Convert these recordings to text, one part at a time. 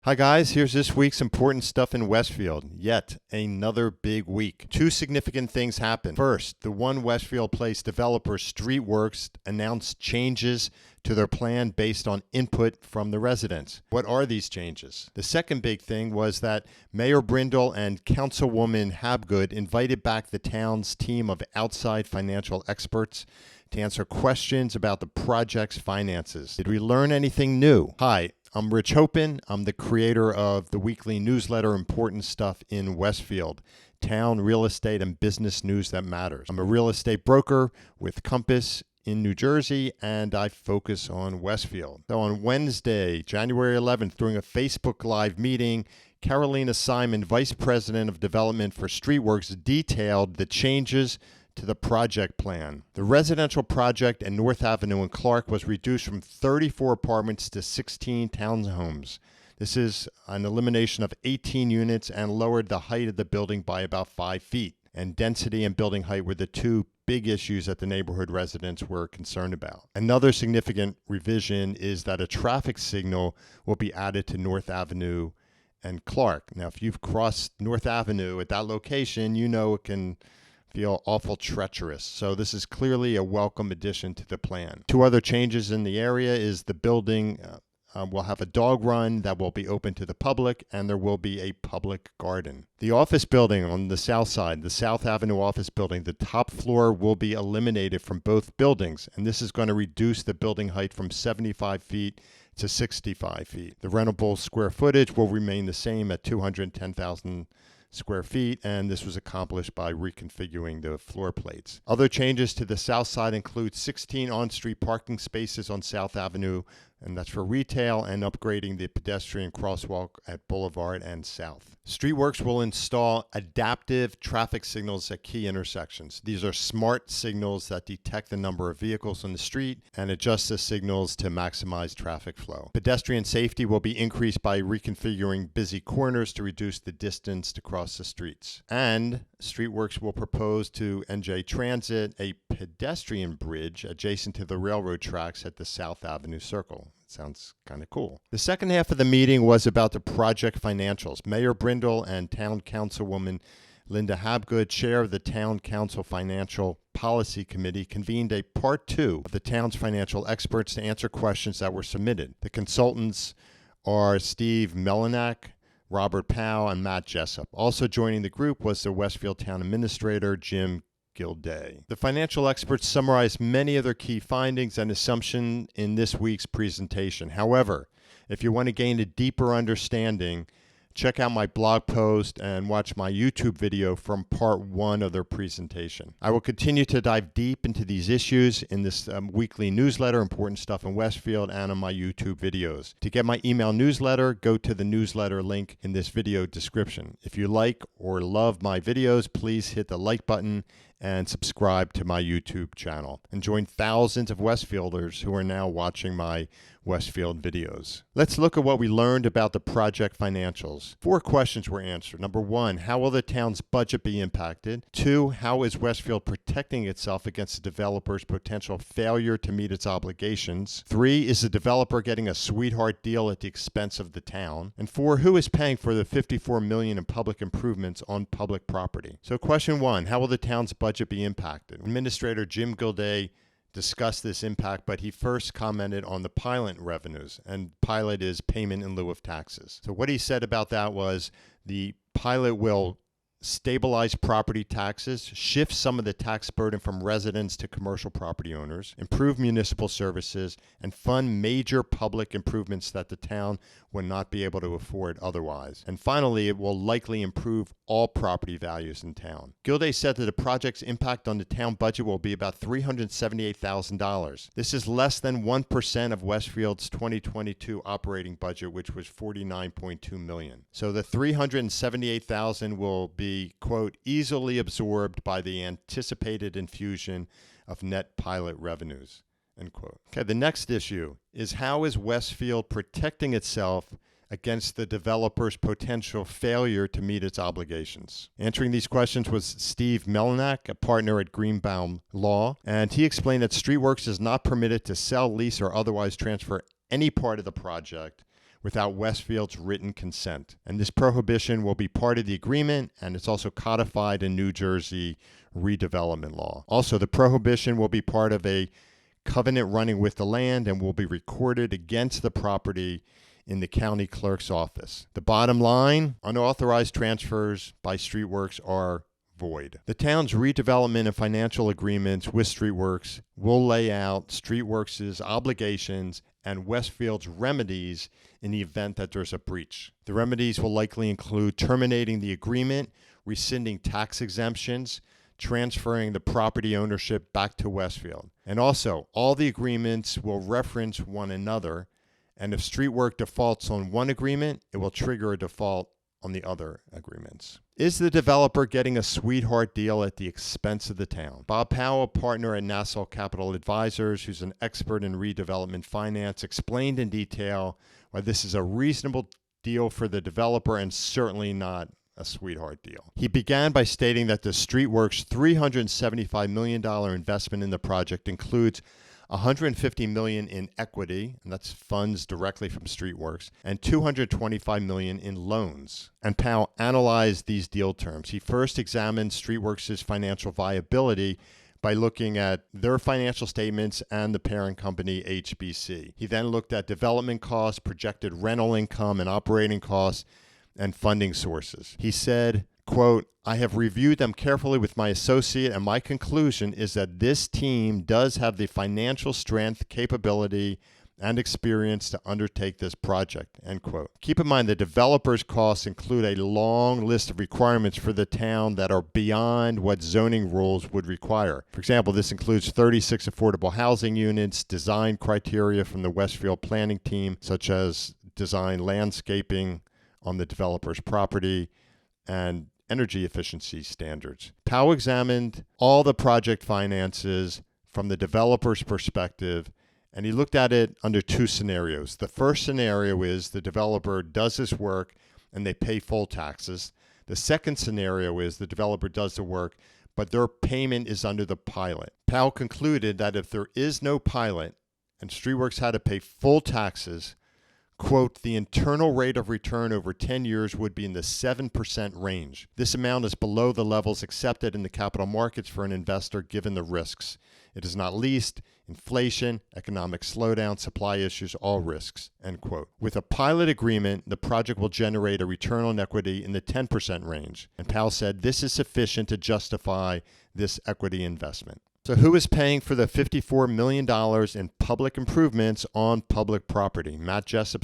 Hi guys, here's this week's important stuff in Westfield. Yet another big week. Two significant things happened. First, the One Westfield Place developer Streetworks announced changes to their plan based on input from the residents. What are these changes? The second big thing was that Mayor Brindle and Councilwoman Habgood invited back the town's team of outside financial experts to answer questions about the project's finances. Did we learn anything new? Hi, I'm Rich Hopin. I'm the creator of the weekly newsletter Important Stuff in Westfield, town, real estate, and business news that matters. I'm a real estate broker with Compass in New Jersey, and I focus on Westfield. So on Wednesday, January 11th, during a Facebook Live meeting, Carolina Simon, Vice President of Development for Streetworks, detailed the changes to the project plan. The residential project at North Avenue in Clark was reduced from 34 apartments to 16 townhomes. This is an elimination of 18 units and lowered the height of the building by about 5 feet. And density and building height were the two big issues that the neighborhood residents were concerned about. Another significant revision is that a traffic signal will be added to North Avenue and Clark. Now, if you've crossed North Avenue at that location, you know it can feel awful treacherous. So this is clearly a welcome addition to the plan. Two other changes in the area is the building will have a dog run that will be open to the public, and there will be a public garden. The office building on the south side, the South Avenue office building, the top floor will be eliminated from both buildings, and this is going to reduce the building height from 75 feet to 65 feet. The rentable square footage will remain the same at 210,000 square feet, and this was accomplished by reconfiguring the floor plates. Other changes to the south side include 16 on-street parking spaces on South Avenue, and that's for retail, and upgrading the pedestrian crosswalk at Boulevard and South. Streetworks will install adaptive traffic signals at key intersections. These are smart signals that detect the number of vehicles on the street and adjust the signals to maximize traffic flow. Pedestrian safety will be increased by reconfiguring busy corners to reduce the distance to cross the streets. And Streetworks will propose to NJ Transit a pedestrian bridge adjacent to the railroad tracks at the South Avenue Circle. Sounds kind of cool. The second half of the meeting was about the project financials. Mayor Brindle and Town Councilwoman Habgood, chair of the Town Council Financial Policy Committee, convened a part two of the town's financial experts to answer questions that were submitted. The consultants are Steve Melinak, Robert Powell, and Matt Jessup. Also joining the group was the Westfield Town Administrator Jim Gildea. The financial experts summarized many of their key findings and assumptions in this week's presentation. However, if you want to gain a deeper understanding, check out my blog post and watch my YouTube video from part one of their presentation. I will continue to dive deep into these issues in this weekly newsletter, Important Stuff in Westfield, and on my YouTube videos. To get my email newsletter, go to the newsletter link in this video description. If you like or love my videos, please hit the like button and subscribe to my YouTube channel, and join thousands of Westfielders who are now watching my Westfield videos. Let's look at what we learned about the project financials. 4 questions were answered. Number 1, how will the town's budget be impacted? 2, how is Westfield protecting itself against the developer's potential failure to meet its obligations? 3, is the developer getting a sweetheart deal at the expense of the town? And 4, who is paying for the $54 million in public improvements on public property? So question 1, how will the town's budget be impacted? Administrator Jim Gildea discussed this impact, but he first commented on the pilot revenues, and pilot is payment in lieu of taxes. So what he said about that was the pilot will stabilize property taxes, shift some of the tax burden from residents to commercial property owners, improve municipal services, and fund major public improvements that the town would not be able to afford otherwise. And finally, it will likely improve all property values in town. Gildea said that the project's impact on the town budget will be about $378,000. This is less than 1% of Westfield's 2022 operating budget, which was $49.2 million. So the $378,000 will be, quote, easily absorbed by the anticipated infusion of net pilot revenues, end quote. Okay, the next issue is how is Westfield protecting itself against the developer's potential failure to meet its obligations? Answering these questions was Steve Melinak, a partner at Greenbaum Law, and he explained that Streetworks is not permitted to sell, lease, or otherwise transfer any part of the project without Westfield's written consent. And this prohibition will be part of the agreement, and it's also codified in New Jersey redevelopment law. Also, the prohibition will be part of a covenant running with the land and will be recorded against the property in the county clerk's office. The bottom line, unauthorized transfers by Streetworks are void. The town's redevelopment and financial agreements with Streetworks will lay out Streetworks' obligations and Westfield's remedies in the event that there's a breach. The remedies will likely include terminating the agreement, rescinding tax exemptions, transferring the property ownership back to Westfield. And also, all the agreements will reference one another, and if Streetwork defaults on one agreement, it will trigger a default on the other agreements. Is the developer getting a sweetheart deal at the expense of the town? Bob Powell, a partner at Nassau Capital Advisors, who's an expert in redevelopment finance, explained in detail why this is a reasonable deal for the developer and certainly not a sweetheart deal. He began by stating that the Streetworks $375 million investment in the project includes $150 million in equity, and that's funds directly from Streetworks, and $225 million in loans. And Powell analyzed these deal terms. He first examined Streetworks' financial viability by looking at their financial statements and the parent company, HBC. He then looked at development costs, projected rental income, and operating costs, and funding sources. He said, quote, "I have reviewed them carefully with my associate, and my conclusion is that this team does have the financial strength, capability, and experience to undertake this project," end quote. Keep in mind the developer's costs include a long list of requirements for the town that are beyond what zoning rules would require. For example, this includes 36 affordable housing units, design criteria from the Westfield planning team, such as design landscaping on the developer's property, and energy efficiency standards. Powell examined all the project finances from the developer's perspective, and he looked at it under two scenarios. The first scenario is the developer does this work and they pay full taxes. The second scenario is the developer does the work, but their payment is under the pilot. Powell concluded that if there is no pilot and Streetworks had to pay full taxes, quote, "the internal rate of return over 10 years would be in the 7% range. This amount is below the levels accepted in the capital markets for an investor given the risks. It is not least inflation, economic slowdown, supply issues, all risks," end quote. With a pilot agreement, the project will generate a return on equity in the 10% range. And Powell said this is sufficient to justify this equity investment. So who is paying for the $54 million in public improvements on public property? Matt Jessup,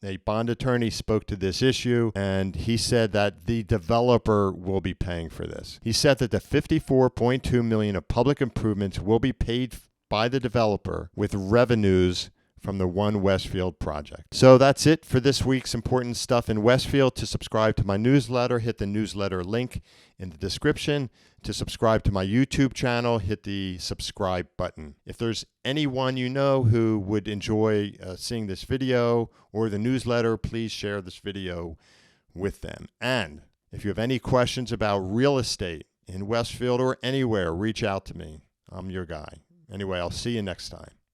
a bond attorney, spoke to this issue, and he said that the developer will be paying for this. He said that the $54.2 million of public improvements will be paid by the developer with revenues from the One Westfield project. So that's it for this week's important stuff in Westfield. To subscribe to my newsletter, hit the newsletter link in the description. To subscribe to my YouTube channel, hit the subscribe button. If there's anyone you know who would enjoy seeing this video or the newsletter, please share this video with them. And if you have any questions about real estate in Westfield or anywhere, reach out to me. I'm your guy. Anyway, I'll see you next time.